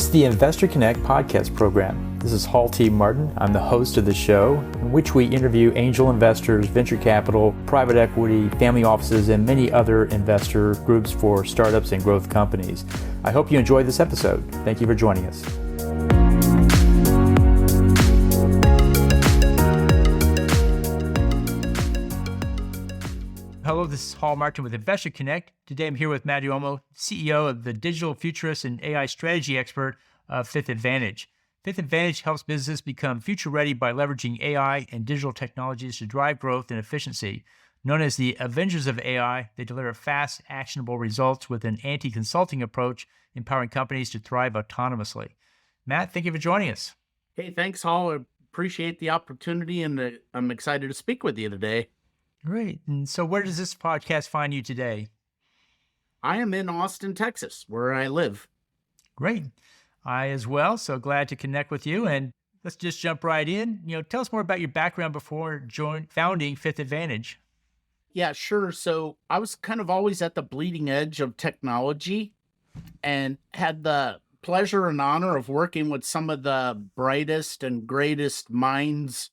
is the Investor Connect podcast program. This is Hall T. Martin. I'm the host of the show, in which we interview angel investors, venture capital, private equity, family offices, and many other investor groups for startups and growth companies. I hope you enjoyed this episode. Thank you for joining us. Hello, this is Hall Martin with Investor Connect. Today I'm here with Matt Duomo, CEO of the digital futurist and AI strategy expert of Fifth Advantage. Fifth Advantage helps businesses become future ready by leveraging AI and digital technologies to drive growth and efficiency. Known as the Avengers of AI, they deliver fast, actionable results with an anti-consulting approach, empowering companies to thrive autonomously. Matt, thank you for joining us. Hey, thanks, Hall. I appreciate the opportunity, and I'm excited to speak with you today. Great. And so where does this podcast find you today? I am in Austin, Texas, where I live. Great. I as well. So glad to connect with you. And let's just jump right in. Tell us more about your background before founding Fifth Advantage. Yeah, sure. So I was kind of always at the bleeding edge of technology and had the pleasure and honor of working with some of the brightest and greatest minds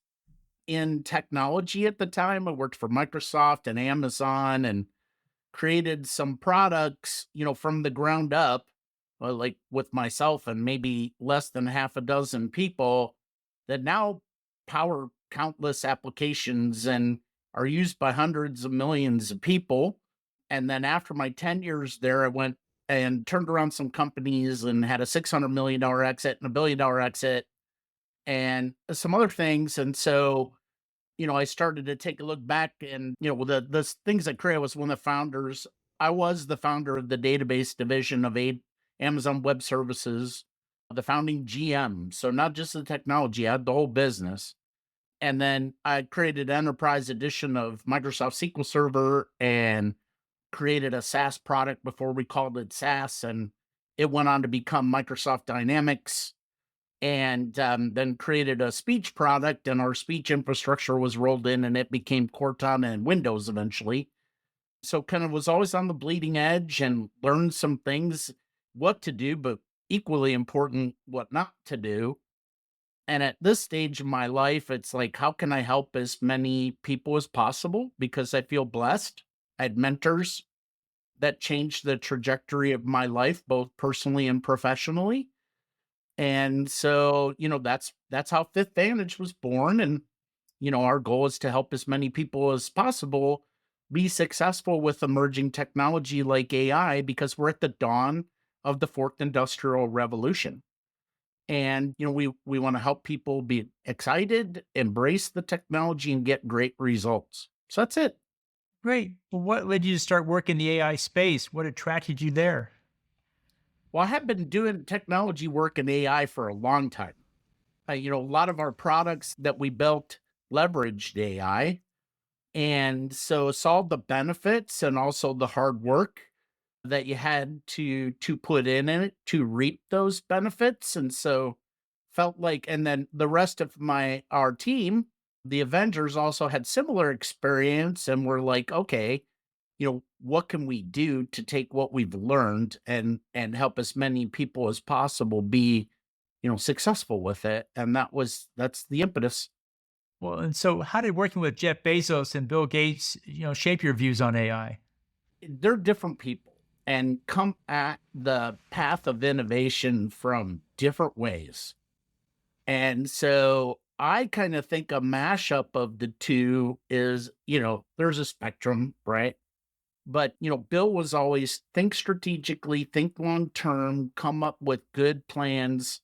in technology at the time. I worked for Microsoft and Amazon and created some products, from the ground up, like with myself and maybe less than half a dozen people that now power countless applications and are used by hundreds of millions of people. And then after my 10 years there, I went and turned around some companies and had a $600 million exit and a $1 billion exit and some other things. And so I started to take a look back and, the things that created was one of the founders. I was the founder of the database division of Amazon Web Services, the founding GM. So not just the technology, I had the whole business. And then I created enterprise edition of Microsoft SQL Server and created a SaaS product before we called it SaaS. And it went on to become Microsoft Dynamics, and then created a speech product, and our speech infrastructure was rolled in and it became Cortana and Windows eventually. So kind of was always on the bleeding edge and learned some things, what to do, but equally important, what not to do. And at this stage of my life, it's like, how can I help as many people as possible? Because I feel blessed. I had mentors that changed the trajectory of my life, both personally and professionally. And so, that's how Fifth Vantage was born. And, our goal is to help as many people as possible be successful with emerging technology like AI, because we're at the dawn of the fourth industrial revolution. And, we want to help people be excited, embrace the technology, and get great results. So that's it. Great. Well, what led you to start work in the AI space? What attracted you there? Well, I have been doing technology work in AI for a long time. A lot of our products that we built leveraged AI. And so saw the benefits and also the hard work that you had to put in it to reap those benefits. And so felt like, and then the rest of our team, the Avengers, also had similar experience and were like, okay, what can we do to take what we've learned and help as many people as possible be, successful with it. And that's the impetus. Well, and so how did working with Jeff Bezos and Bill Gates, shape your views on AI? They're different people and come at the path of innovation from different ways. And so I kind of think a mashup of the two is, there's a spectrum, right? But, Bill was always think strategically, think long term, come up with good plans,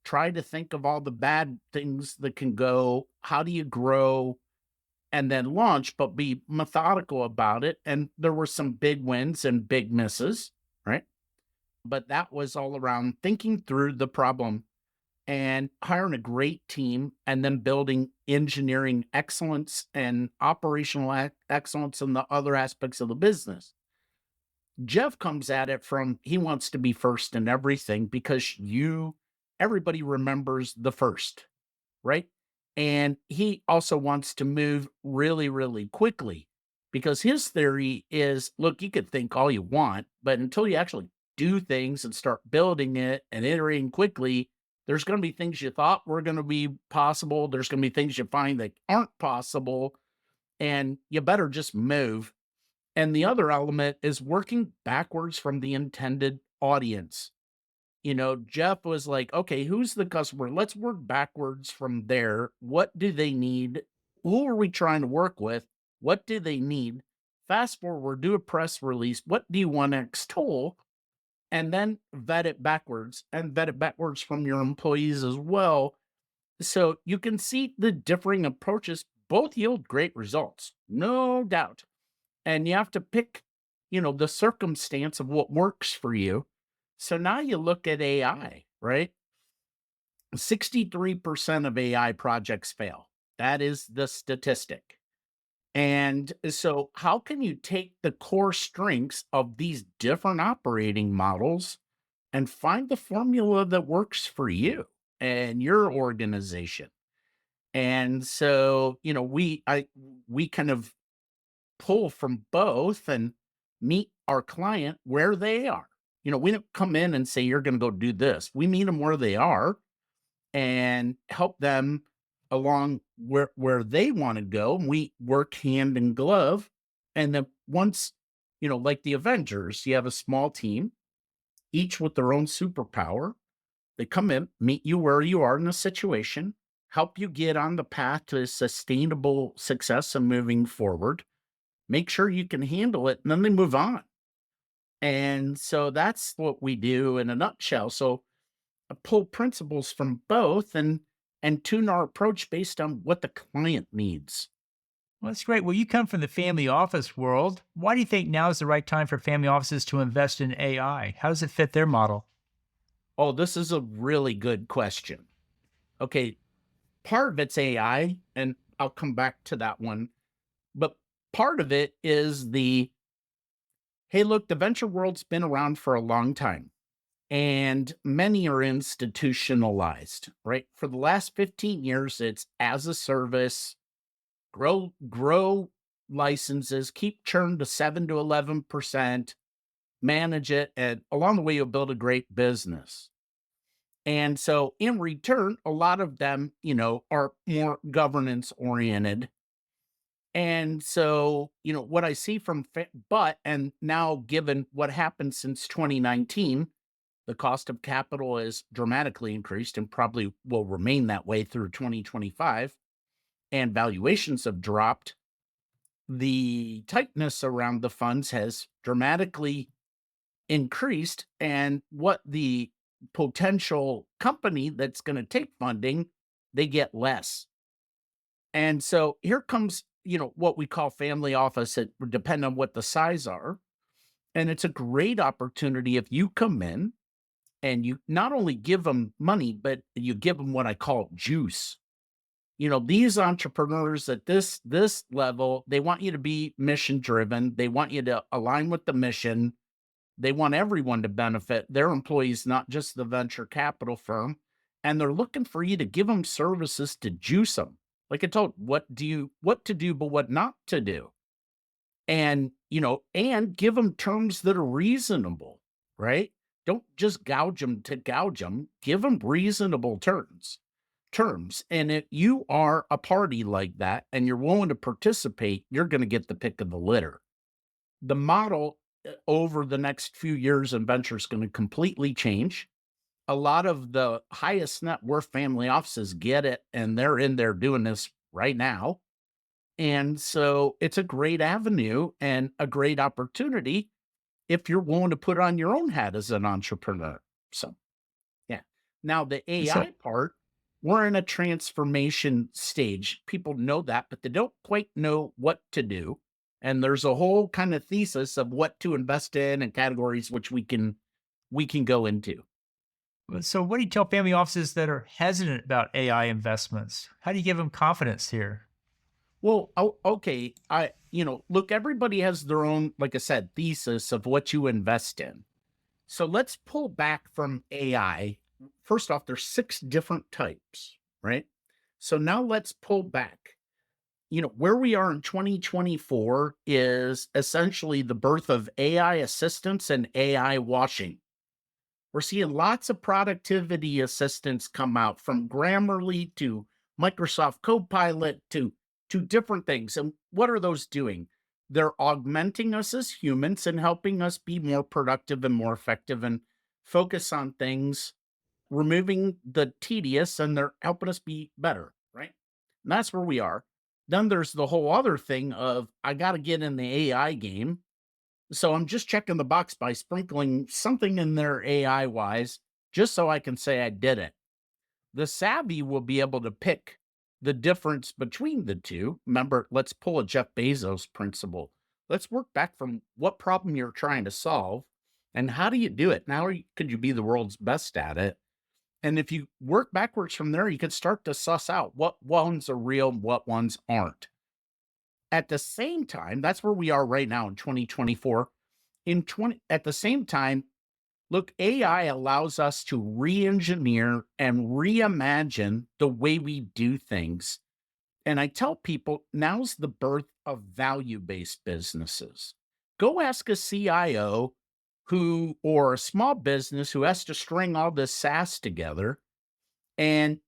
try to think of all the bad things that can go. How do you grow? And then launch, but be methodical about it. And there were some big wins and big misses, right? But that was all around thinking through the problem and hiring a great team and then building engineering excellence and operational excellence in the other aspects of the business. Jeff comes at it from he wants to be first in everything because everybody remembers the first, right? And he also wants to move really, really quickly because his theory is, look, you could think all you want, but until you actually do things and start building it and iterating quickly, there's going to be things you thought were going to be possible. There's going to be things you find that aren't possible, and you better just move. And the other element is working backwards from the intended audience. Jeff was like, okay, who's the customer? Let's work backwards from there. What do they need? Who are we trying to work with? What do they need? Fast forward, do a press release. What do you want to extol? And then vet it backwards and vet it backwards from your employees as well. So you can see the differing approaches both yield great results, no doubt. And you have to pick, the circumstance of what works for you. So now you look at AI, right? 63% of AI projects fail. That is the statistic. And so, how can you take the core strengths of these different operating models and find the formula that works for you and your organization? And so, we kind of pull from both and meet our client where they are. We don't come in and say, you're going to go do this. We meet them where they are and help them along where they want to go. And we work hand in glove. And then once, like the Avengers, you have a small team, each with their own superpower. They come in, meet you where you are in the situation, help you get on the path to sustainable success and moving forward, make sure you can handle it, and then they move on. And so that's what we do in a nutshell. So I pull principles from both and tune our approach based on what the client needs. Well, that's great. Well, you come from the family office world. Why do you think now is the right time for family offices to invest in AI? How does it fit their model? Oh, this is a really good question. Okay, part of it's AI, and I'll come back to that one. But part of it is hey, look, the venture world's been around for a long time and many are institutionalized, right? For the last 15 years, it's as a service, grow licenses, keep churn to 7 to 11%, manage it, and along the way, you'll build a great business. And so in return, a lot of them, are more governance oriented. And so, what I see from, and now given what happened since 2019, the cost of capital is dramatically increased and probably will remain that way through 2025, and valuations have dropped. The tightness around the funds has dramatically increased, and what the potential company that's going to take funding, they get less. And so here comes, what we call family office. It would depend on what the size are. And it's a great opportunity if you come in and you not only give them money, but you give them what I call juice. These entrepreneurs at this level, they want you to be mission driven. They want you to align with the mission. They want everyone to benefit, their employees, not just the venture capital firm. And they're looking for you to give them services to juice them. Like I told, what to do, but what not to do. And, and give them terms that are reasonable, right? Don't just gouge them to gouge them. Give them reasonable terms. And if you are a party like that and you're willing to participate, you're going to get the pick of the litter. The model over the next few years in venture is going to completely change. A lot of the highest net worth family offices get it, and they're in there doing this right now. And so it's a great avenue and a great opportunity if you're willing to put on your own hat as an entrepreneur. So, yeah. Now, the So, AI part, we're in a transformation stage. People know that, but they don't quite know what to do. And there's a whole kind of thesis of what to invest in and categories which we can go into. so what do you tell family offices that are hesitant about AI investments? How do you give them confidence here? Well, okay. Look, everybody has their own, like I said, thesis of what you invest in. So let's pull back from AI. First off, there's 6 different types, right? So now let's pull back. Where we are in 2024 is essentially the birth of AI assistance and AI washing. We're seeing lots of productivity assistants come out from Grammarly to Microsoft Copilot to different things. And what are those doing? They're augmenting us as humans and helping us be more productive and more effective and focus on things, removing the tedious, and they're helping us be better, right? And that's where we are. Then there's the whole other thing of I got to get in the AI game, so I'm just checking the box by sprinkling something in there AI wise, just so I can say I did it. The savvy will be able to pick the difference between the two. Remember, let's pull a Jeff Bezos principle. Let's work back from what problem you're trying to solve and how do you do it? Now, could you be the world's best at it? And if you work backwards from there, you can start to suss out what ones are real, what ones aren't. At the same time, that's where we are right now in 2024. At the same time, look, AI allows us to re-engineer and reimagine the way we do things. And I tell people now's the birth of value-based businesses. Go ask a CIO who or a small business who has to string all this SaaS together, and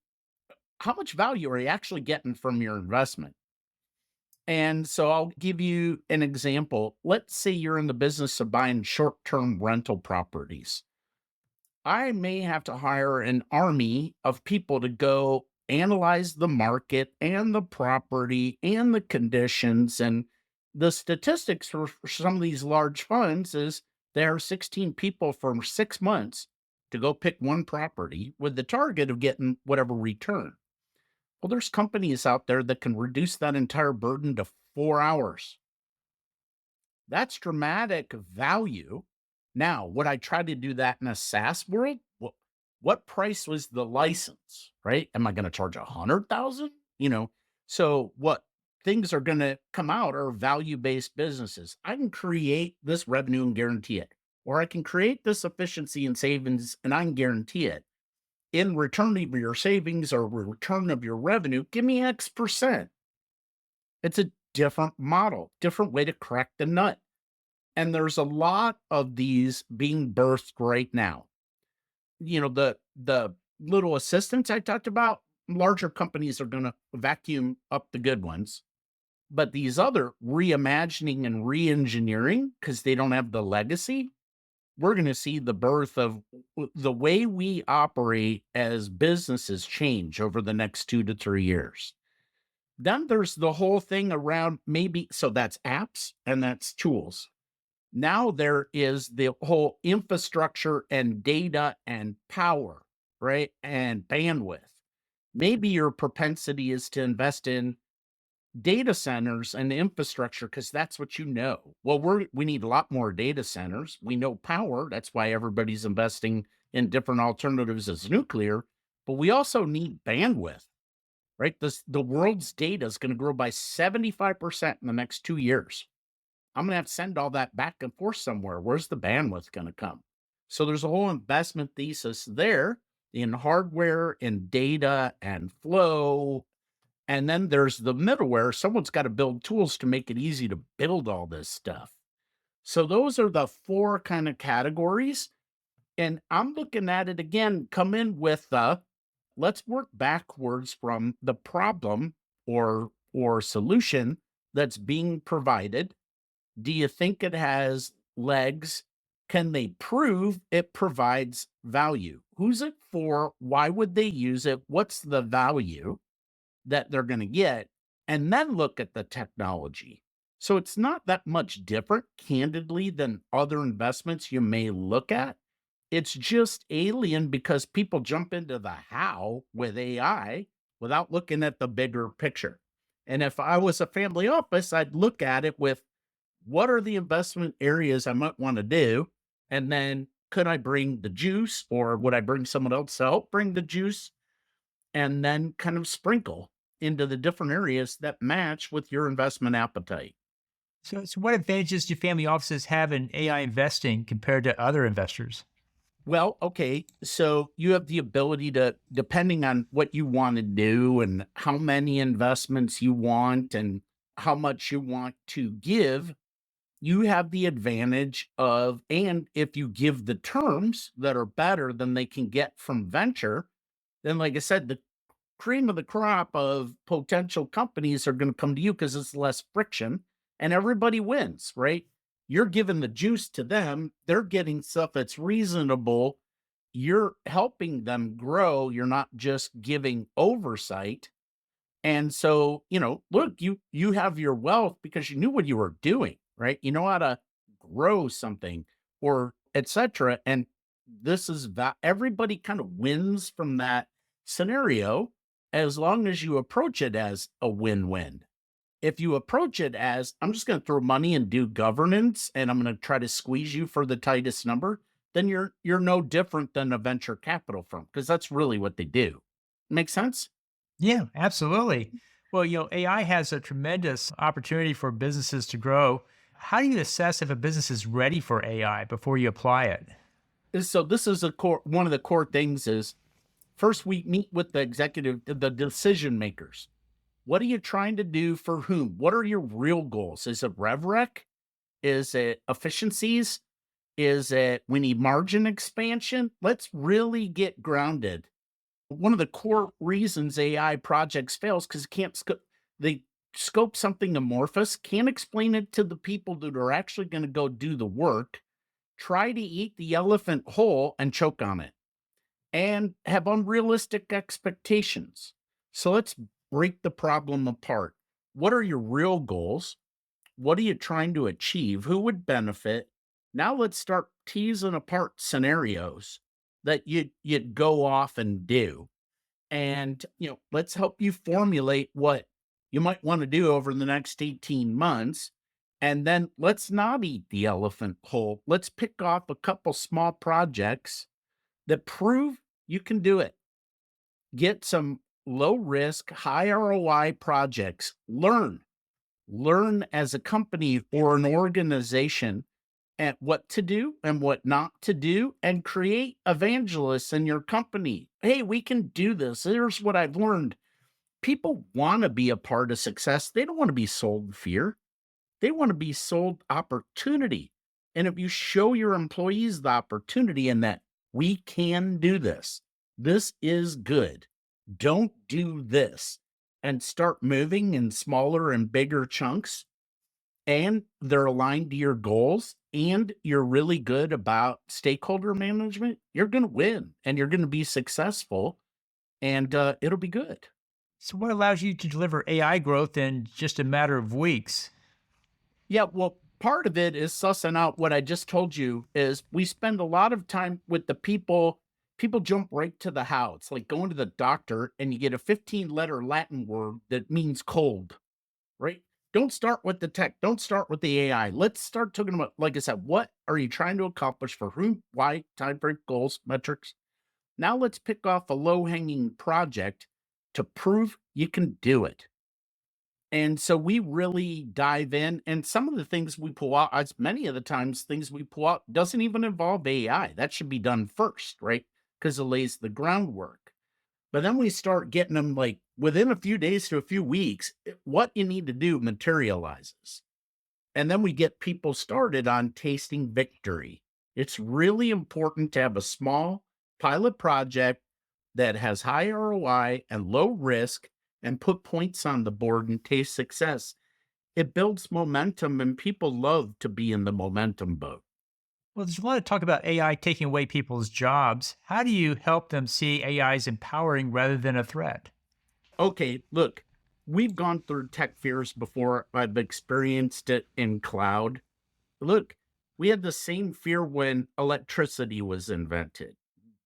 how much value are you actually getting from your investment? And so I'll give you an example. Let's say you're in the business of buying short term rental properties. I may have to hire an army of people to go analyze the market and the property and the conditions. And the statistics for some of these large funds is there are 16 people for 6 months to go pick one property with the target of getting whatever return. Well, there's companies out there that can reduce that entire burden to 4 hours. That's dramatic value. Now, would I try to do that in a SaaS world? What price was the license, right? Am I going to charge 100,000? So what things are going to come out are value-based businesses. I can create this revenue and guarantee it, or I can create this efficiency and savings and I can guarantee it. In return of your savings or return of your revenue, give me X%. It's a different model, different way to crack the nut. And there's a lot of these being birthed right now. The little assistants I talked about, larger companies are going to vacuum up the good ones. But these other reimagining and re-engineering, because they don't have the legacy, we're going to see the birth of the way we operate as businesses change over the next 2 to 3 years. Then there's the whole thing around so that's apps and that's tools. Now there is the whole infrastructure and data and power, right? And bandwidth. Maybe your propensity is to invest in data centers and infrastructure because that's what you know. Well, we need a lot more data centers. We know power. That's why everybody's investing in different alternatives as nuclear. But we also need bandwidth, right? The world's data is going to grow by 75% in the next 2 years. I'm going to have to send all that back and forth somewhere. Where's the bandwidth going to come? So there's a whole investment thesis there in hardware and data and flow. And then there's the middleware. Someone's got to build tools to make it easy to build all this stuff. So those are the four kind of categories. And I'm looking at it again, come in with let's work backwards from the problem or solution that's being provided. Do you think it has legs? Can they prove it provides value? Who's it for? Why would they use it? What's the value that they're going to get? And then look at the technology. So it's not that much different, candidly, than other investments you may look at. It's just alien because people jump into the how with AI without looking at the bigger picture. And if I was a family office, I'd look at it with what are the investment areas I might want to do? And then could I bring the juice or would I bring someone else to help bring the juice? And then kind of sprinkle into the different areas that match with your investment appetite. So what advantages do family offices have in AI investing compared to other investors? Well, okay. So you have the ability to, depending on what you want to do and how many investments you want and how much you want to give, you have the advantage of, and if you give the terms that are better than they can get from venture, then like I said, the cream of the crop of potential companies are going to come to you because it's less friction and everybody wins, right? You're giving the juice to them, they're getting stuff that's reasonable. You're helping them grow. You're not just giving oversight. And so, look, you have your wealth because you knew what you were doing, right? You know how to grow something or etc. And this is that everybody kind of wins from that scenario as long as you approach it as a win-win. If you approach it as I'm just going to throw money and do governance and I'm going to try to squeeze you for the tightest number, then you're no different than a venture capital firm because that's really what they do. Make sense? Yeah, absolutely. Well, AI has a tremendous opportunity for businesses to grow. How do you assess if a business is ready for AI before you apply it? So this is a core one of the core things is first we meet with the decision makers. What are you trying to do for whom? What are your real goals? Is it rev rec? Is it efficiencies? Is it we need margin expansion? Let's really get grounded. One of the core reasons AI projects fails because it can't they scope something amorphous, can't explain it to the people that are actually going to go do the work, try to eat the elephant whole and choke on it and have unrealistic expectations. So let's break the problem apart. What are your real goals? What are you trying to achieve? Who would benefit? Now let's start teasing apart scenarios that you'd go off and do. And let's help you formulate what you might want to do over the next 18 months. And then let's not eat the elephant whole. Let's pick off a couple small projects that prove you can do it. Get some low risk, high ROI projects. Learn as a company or an organization at what to do and what not to do, and create evangelists in your company. Hey, we can do this. Here's what I've learned. People want to be a part of success. They don't want to be sold fear. They want to be sold opportunity. And if you show your employees the opportunity and that we can do this, this is good. Don't do this and start moving in smaller and bigger chunks, and they're aligned to your goals and you're really good about stakeholder management, you're going to win and you're going to be successful and it'll be good. So, what allows you to deliver AI growth in just a matter of weeks? Yeah, well, part of it is sussing out what I just told you is we spend a lot of time with the people. People jump right to the how. It's like going to the doctor and you get a 15-letter Latin word that means cold, right? Don't start with the tech. Don't start with the AI. Let's start talking about, like I said, what are you trying to accomplish for whom, why, time frame, goals, metrics. Now let's pick off a low-hanging project to prove you can do it. And so we really dive in, and some of the things we pull out, as many of the times, things we pull out doesn't even involve AI. That should be done first, right? Because it lays the groundwork. But then we start getting them like within a few days to a few weeks, what you need to do materializes. And then we get people started on tasting victory. It's really important to have a small pilot project that has high ROI and low risk and put points on the board and taste success. It builds momentum and people love to be in the momentum boat. Well, there's a lot of talk about AI taking away people's jobs. How do you help them see AI as empowering rather than a threat? Okay, look, we've gone through tech fears before. I've experienced it in cloud. Look, we had the same fear when electricity was invented.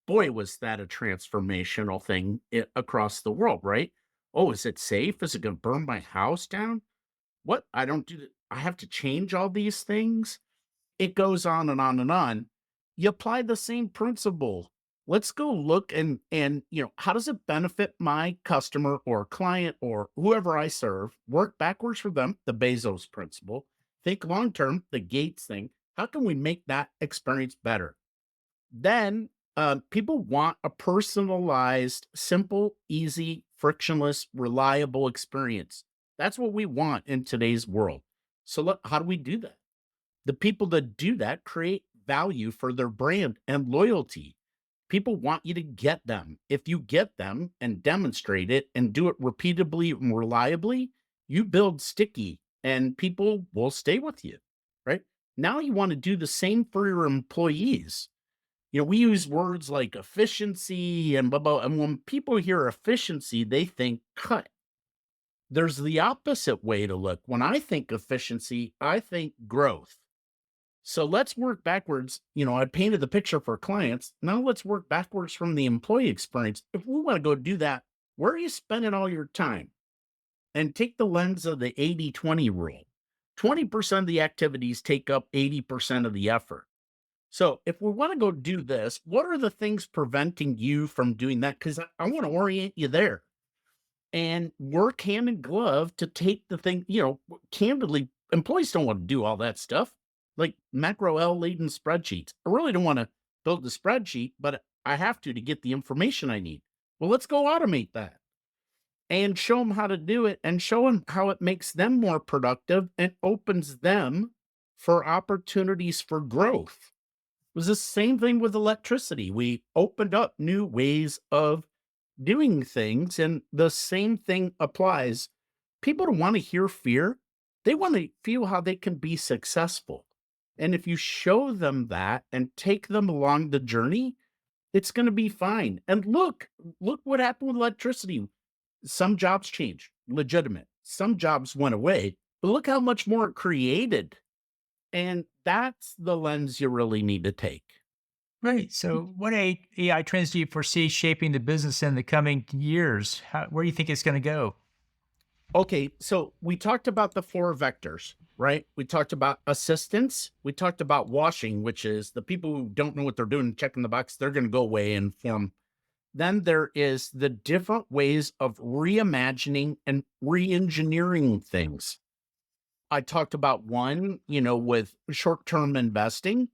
Boy, was that a transformational thing across the world, right? Oh, is it safe? Is it going to burn my house down? What? I don't do that. I have to change all these things. It goes on and on and on. You apply the same principle. Let's go look and how does it benefit my customer or client or whoever I serve? Work backwards for them, the Bezos principle. Think long term, the Gates thing. How can we make that experience better? Then people want a personalized, simple, easy, frictionless, reliable experience. That's what we want in today's world. So, how do we do that? The people that do that create value for their brand and loyalty. People want you to get them. If you get them and demonstrate it and do it repeatably and reliably, you build sticky and people will stay with you, right? Now you want to do the same for your employees. We use words like efficiency and blah, blah. And when people hear efficiency, they think cut. There's the opposite way to look. When I think efficiency, I think growth. So let's work backwards. I painted the picture for clients. Now let's work backwards from the employee experience. If we want to go do that, where are you spending all your time? And take the lens of the 80-20 rule. 20% of the activities take up 80% of the effort. So if we want to go do this, what are the things preventing you from doing that? Because I want to orient you there and work hand in glove to take the thing, candidly, employees don't want to do all that stuff like macro L laden spreadsheets. I really don't want to build the spreadsheet, but I have to get the information I need. Well, let's go automate that and show them how to do it and show them how it makes them more productive and opens them for opportunities for growth. It was the same thing with electricity. We opened up new ways of doing things, and the same thing applies. People don't want to hear fear. They want to feel how they can be successful. And if you show them that and take them along the journey, it's going to be fine. And look what happened with electricity. Some jobs changed, legitimate. Some jobs went away, but look how much more it created. And that's the lens you really need to take. Right. So, what AI trends do you foresee shaping the business in the coming years? Where do you think it's going to go? Okay, so we talked about the four vectors, right? We talked about assistance. We talked about washing, which is the people who don't know what they're doing, checking the box, they're going to go away and form. Then there is the different ways of reimagining and re-engineering things. I talked about one, with short-term investing.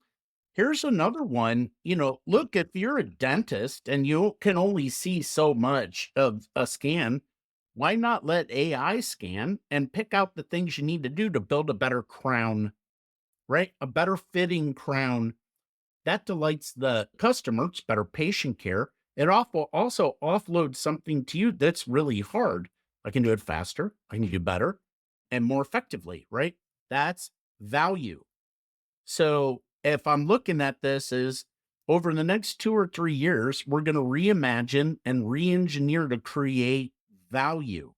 Here's another one. Look, if you're a dentist and you can only see so much of a scan, why not let AI scan and pick out the things you need to do to build a better crown, right? A better fitting crown that delights the customer. It's better patient care. It also offloads something to you that's really hard. I can do it faster, I can do better and more effectively, right? That's value. So if I'm looking at this as over the next 2 or 3 years, we're going to reimagine and re-engineer to create value,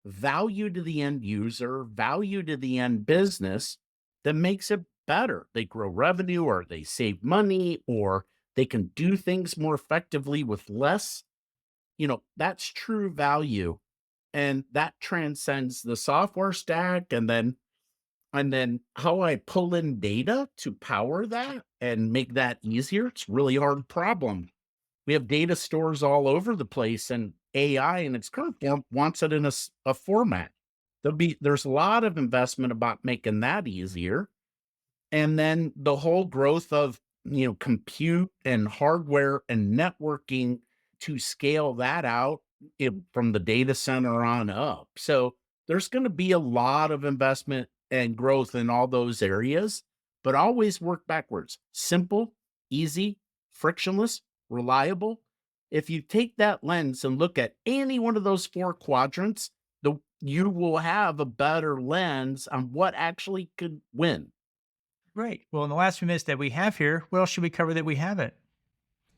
value to the end user, value to the end business that makes it better. They grow revenue or they save money or they can do things more effectively with less. That's true value. And that transcends the software stack and then how I pull in data to power that and make that easier. It's a really hard problem. We have data stores all over the place, and AI in its current form wants it in a format. There's a lot of investment about making that easier. And then the whole growth of, compute and hardware and networking to scale that out from the data center on up. So there's going to be a lot of investment and growth in all those areas, but always work backwards. Simple, easy, frictionless, reliable. If you take that lens and look at any one of those four quadrants, you will have a better lens on what actually could win. Right. Well, in the last few minutes that we have here, what else should we cover that we haven't?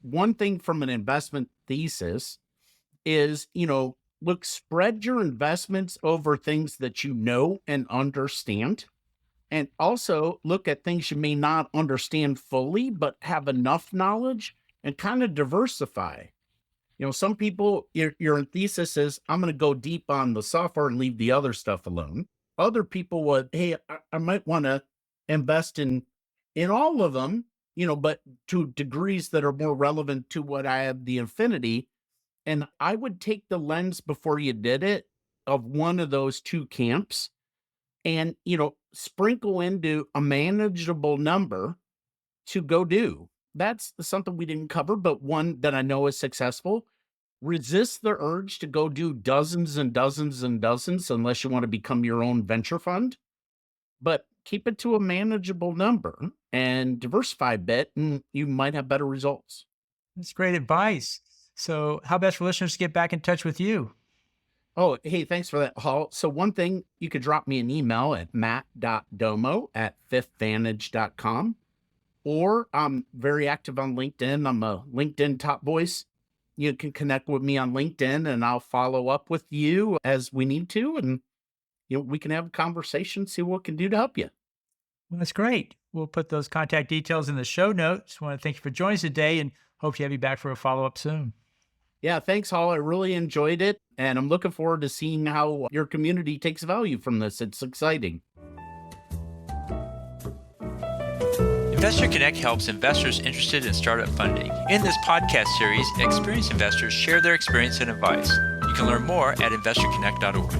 One thing from an investment thesis is, look, spread your investments over things that you know and understand. And also look at things you may not understand fully, but have enough knowledge and kind of diversify. Some people, your thesis is, I'm going to go deep on the software and leave the other stuff alone. Other people would, hey, I might want to invest in all of them, but to degrees that are more relevant to what I have the affinity. And I would take the lens before you did it of one of those two camps and, sprinkle into a manageable number to go do. That's something we didn't cover, but one that I know is successful. Resist the urge to go do dozens and dozens and dozens unless you want to become your own venture fund. But keep it to a manageable number and diversify a bit, and you might have better results. That's great advice. So, how best for listeners to get back in touch with you? Oh, hey, thanks for that, Hall. So, one thing, you could drop me an email at matt.domo@fifthvantage.com, or I'm very active on LinkedIn. I'm a LinkedIn top voice. You can connect with me on LinkedIn and I'll follow up with you as we need to. And, we can have a conversation, see what we can do to help you. Well, that's great. We'll put those contact details in the show notes. I want to thank you for joining us today and hope to have you back for a follow up soon. Yeah, thanks, Hall. I really enjoyed it. And I'm looking forward to seeing how your community takes value from this. It's exciting. Investor Connect helps investors interested in startup funding. In this podcast series, experienced investors share their experience and advice. You can learn more at investorconnect.org.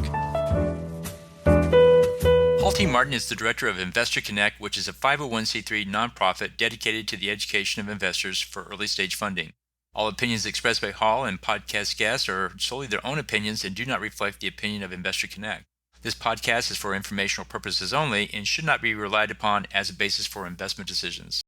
Paul T. Martin is the director of Investor Connect, which is a 501c3 nonprofit dedicated to the education of investors for early stage funding. All opinions expressed by Hall and podcast guests are solely their own opinions and do not reflect the opinion of Investor Connect. This podcast is for informational purposes only and should not be relied upon as a basis for investment decisions.